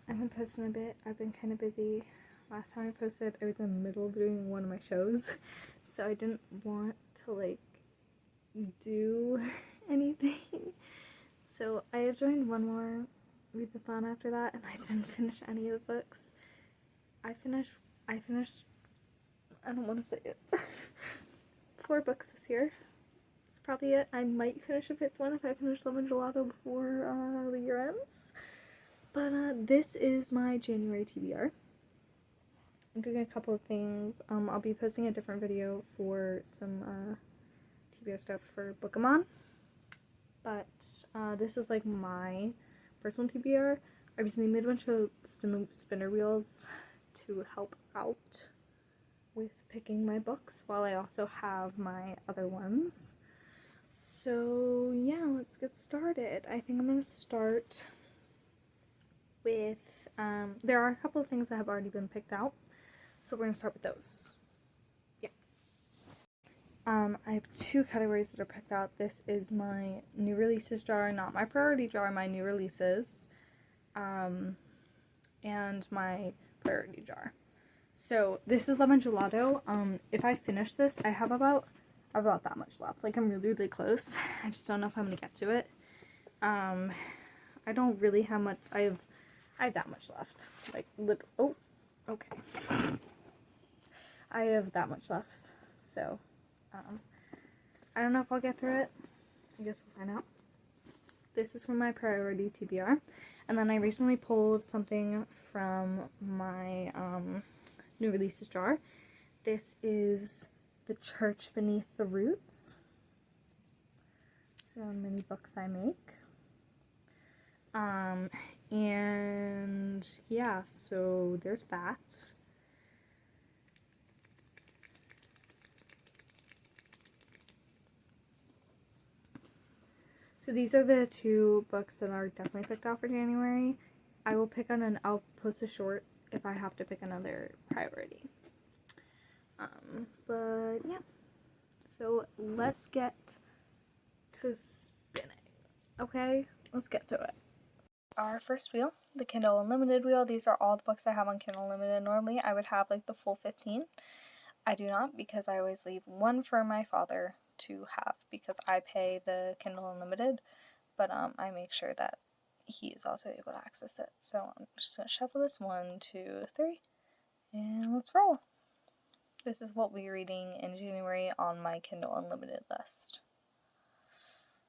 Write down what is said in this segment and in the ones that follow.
I've been posting a bit. I've been kind of busy. Last time I posted, I was in the middle of doing one of my shows, so I didn't want to, like, do anything. So I joined one more readathon after that, and I didn't finish any of the books. I finished, I don't want to say it, 4 books this year. That's probably it. I might finish a 5th one if I finish Lemon Gelato before the year ends. But this is my January TBR. I'm doing a couple of things. I'll be posting a different video for some TBR stuff for Beauchamp. But this is like my personal TBR. I recently made a bunch of spinner wheels to help out with picking my books while I also have my other ones. So yeah, let's get started. I think I'm going to start with, there are a couple of things that have already been picked out, so we're going to start with those. Yeah. I have 2 categories that are picked out. This is my new releases jar, not my priority jar, my new releases, and my priority jar. So this is Lemon Gelato. If I finish this, I have about that much left. Like, I'm really, really close. I just don't know if I'm going to get to it. I don't really have much. I have that much left. Like, oh, okay. I have that much left. So, I don't know if I'll get through it. I guess we'll find out. This is from my priority TBR. And then I recently pulled something from my new releases jar. This is The Church Beneath the Roots. So many books I make. And yeah, so there's that. So these are the 2 books that are definitely picked out for January. I will I'll post a short if I have to pick another priority. But yeah, so let's get to spinning. Okay, let's get to it. Our first wheel, the Kindle Unlimited wheel. These are all the books I have on Kindle Unlimited. Normally I would have like the full 15. I do not, because I always leave one for my father to have because I pay the Kindle Unlimited, but I make sure that he is also able to access it. So I'm just going to shuffle this 1, 2, 3, and let's roll. This is what we're reading in January on my Kindle Unlimited list.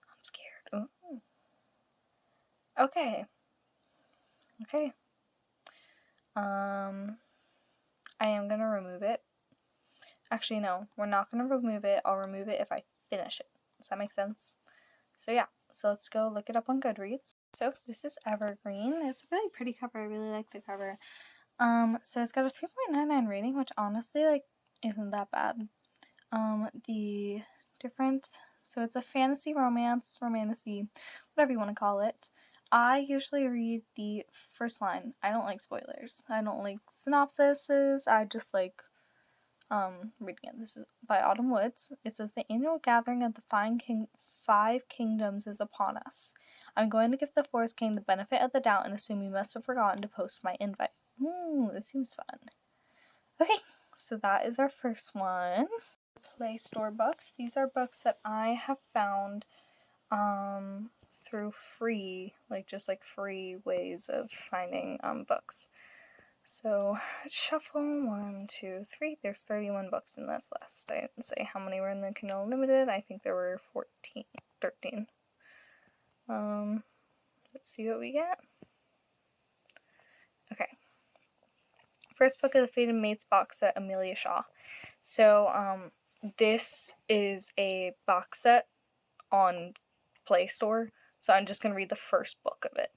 I'm scared. Ooh. Okay. I am going to remove it. Actually, no, we're not going to remove it. I'll remove it if I finish it. Does that make sense? So yeah, so let's go look it up on Goodreads. So this is Evergreen. It's a really pretty cover. I really like the cover. So it's got a 3.99 rating, which honestly, like, isn't that bad. The difference, so it's a fantasy romance, romantasy, whatever you want to call it. I usually read the first line. I don't like spoilers. I don't like synopsises. I just like reading it. This is by Autumn Woods. It says, the annual gathering of the 5 kingdoms is upon us. I'm going to give the Forest King the benefit of the doubt and assume he must have forgotten to post my invite. This seems fun. Okay, so that is our first one. Play Store books. These are books that I have found through free ways of finding books. So shuffle 1, 2, 3. There's 31 books in this list. I didn't say how many were in the Kindle Unlimited. I think there were 13. Let's see what we get. Okay. First book of the Fated Mates box set, Amelia Shaw. So this is a box set on Play Store. So I'm just going to read the first book of it,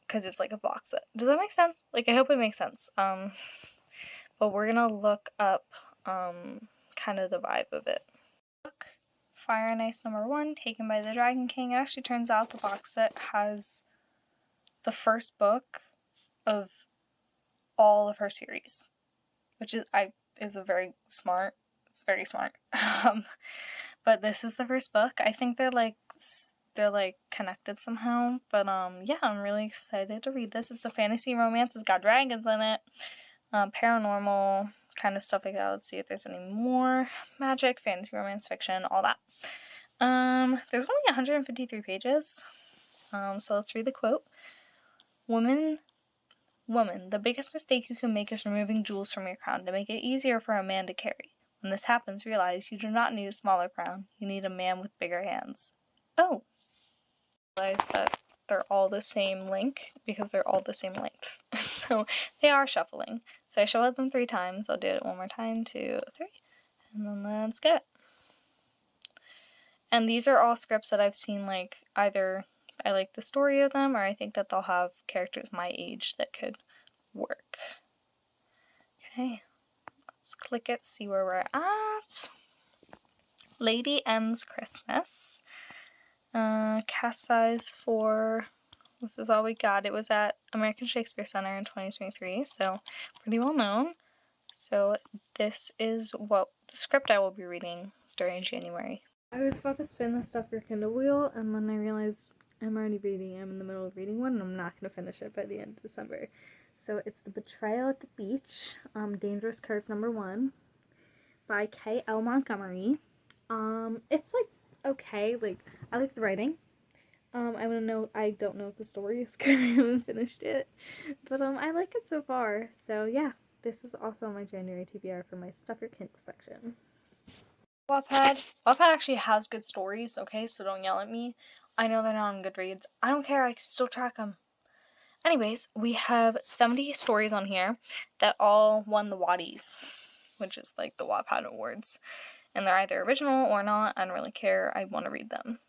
because it's like a box set. Does that make sense? Like, I hope it makes sense. But we're gonna look up kind of the vibe of it. Book Fire and Ice #1, Taken by the Dragon King. It actually turns out the box set has the first book of all of her series, which is very smart. It's very smart. But this is the first book. I think they're like they're like connected somehow. But yeah, I'm really excited to read this. It's a fantasy romance. It's got dragons in it, paranormal kind of stuff like that. Let's see if there's any more. Magic, fantasy, romance, fiction, all that. There's only 153 pages. So let's read the quote. Woman, the biggest mistake you can make is removing jewels from your crown to make it easier for a man to carry. When this happens, realize you do not need a smaller crown. You need a man with bigger hands. Oh. Realize that they're all the same length because they're all the same length. So they are shuffling. So I shuffled them 3 times. I'll do it one more time. 2, 3. And then let's get it. And these are all scripts that I've seen, like, either I like the story of them or I think that they'll have characters my age that could work. Okay. Let's click it, see where we're at. Lady M's Christmas. Cast size for, this is all we got. It was at American Shakespeare Center in 2023, so pretty well known. So this is what the script I will be reading during January. I was about to spin the Stuff Your Kindle wheel, and then I realized I'm already reading. I'm in the middle of reading one, and I'm not going to finish it by the end of December. So it's The Betrayal at the Beach, Dangerous Curves #1, by K.L. Montgomery. It's like okay, like I like the writing. I don't know if the story is good. I haven't finished it, but I like it so far. So yeah, this is also my January TBR for my Stuff Your Kindle section. Wattpad actually has good stories, okay, so don't yell at me. I know they're not on Goodreads. I don't care, I can still track them. Anyways, we have 70 stories on here that all won the Watties, which is like the Wattpad Awards. And they're either original or not. I don't really care. I want to read them.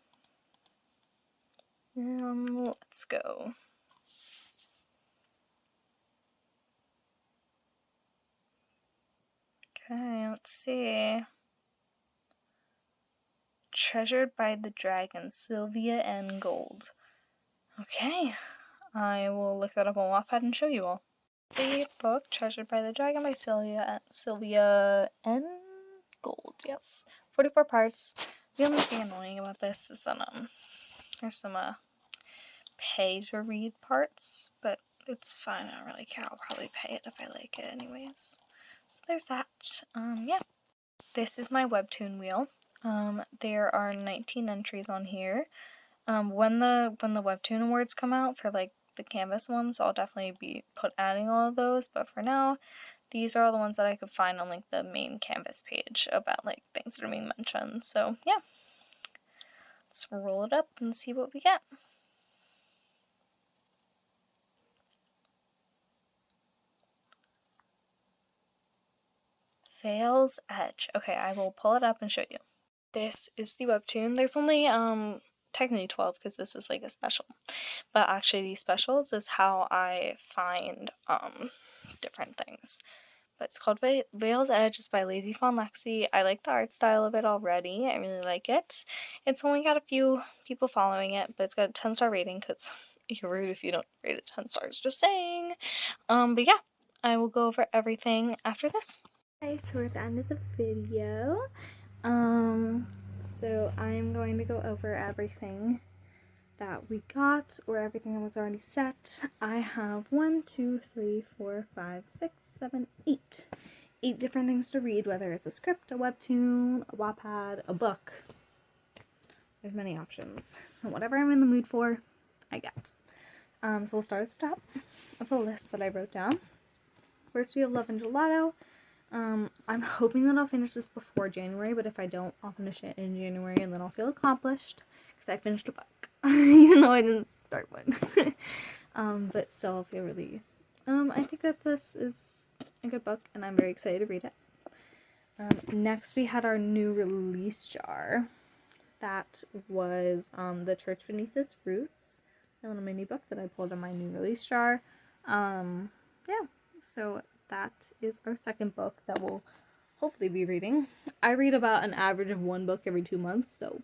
Let's go. Okay, let's see. Treasured by the Dragon, Sylvia N. Gold. Okay, I will look that up on Wattpad and show you all. The book, Treasured by the Dragon by Sylvia N. Gold, yes. 44 parts. The only thing annoying about this is that there's some pay to read parts, but it's fine. I don't really care. I'll probably pay it if I like it anyways. So there's that. Yeah. This is my webtoon wheel. There are 19 entries on here. When the webtoon awards come out for like the Canvas ones, I'll definitely be adding all of those, but for now, these are all the ones that I could find on like the main Canvas page about like things that are being mentioned. So yeah, let's roll it up and see what we get. Veil's Edge. Okay, I will pull it up and show you. This is the webtoon. There's only technically 12 because this is like a special, but actually these specials is how I find different things. But it's called Veil's Edge. It's by Lazy Fawn Lexi. I like the art style of it already. I really like it. It's only got a few people following it, but it's got a 10-star rating because you're rude if you don't rate it 10 stars. Just saying. But yeah, I will go over everything after this. Okay, so we're at the end of the video. So I'm going to go over everything that we got, or everything that was already set. I have 1, 2, 3, 4, 5, 6, 7, 8. 8 different things to read, whether it's a script, a webtoon, a Wattpad, a book. There's many options. So whatever I'm in the mood for, I get. So we'll start at the top of the list that I wrote down. First we have Love and Gelato. I'm hoping that I'll finish this before January, but if I don't, I'll finish it in January and then I'll feel accomplished because I finished a book, even though I didn't start one. But still I'll feel really, I think that this is a good book and I'm very excited to read it. Next we had our new release jar. That was, The Church Beneath Its Roots, a little mini book that I pulled in my new release jar. Yeah, so that is our second book that we'll hopefully be reading. I read about an average of 1 book every 2 months, so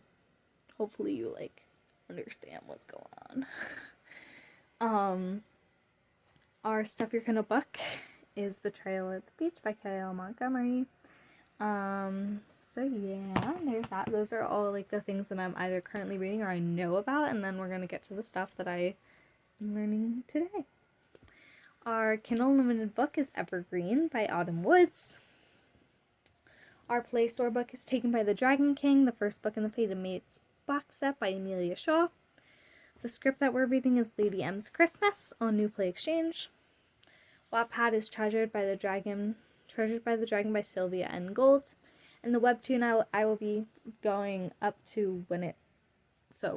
hopefully you like understand what's going on. Our Stuff Your Kindle book is Betrayal at the Beach by K.L. Montgomery. So yeah, there's that. Those are all like the things that I'm either currently reading or I know about, and then we're gonna get to the stuff that I am learning today. Our Kindle Unlimited book is Evergreen by Autumn Woods. Our Play Store book is Taken by the Dragon King, the first book in the Fated Mates box set by Amelia Shaw. The script that we're reading is Lady M's Christmas on New Play Exchange. Wattpad is Treasured by the Dragon by Sylvia N. Gold. And the webtoon I will be going up to when it... So,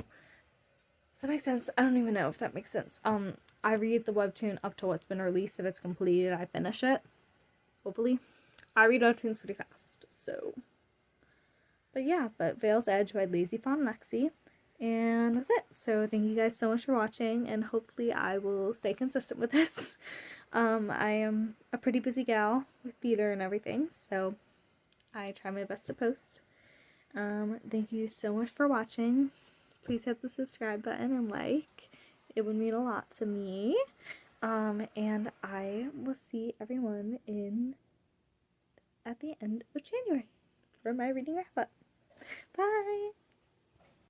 does that make sense? I don't even know if that makes sense. I read the webtoon up to what's been released. If it's completed, I finish it. Hopefully. I read webtoons pretty fast, so... But Veil's Edge by Lazy Fawn Lexi. And that's it. So thank you guys so much for watching, and hopefully I will stay consistent with this. I am a pretty busy gal with theater and everything, so I try my best to post. Thank you so much for watching. Please hit the subscribe button and like. It would mean a lot to me. And I will see everyone at the end of January for my reading wrap up. Bye!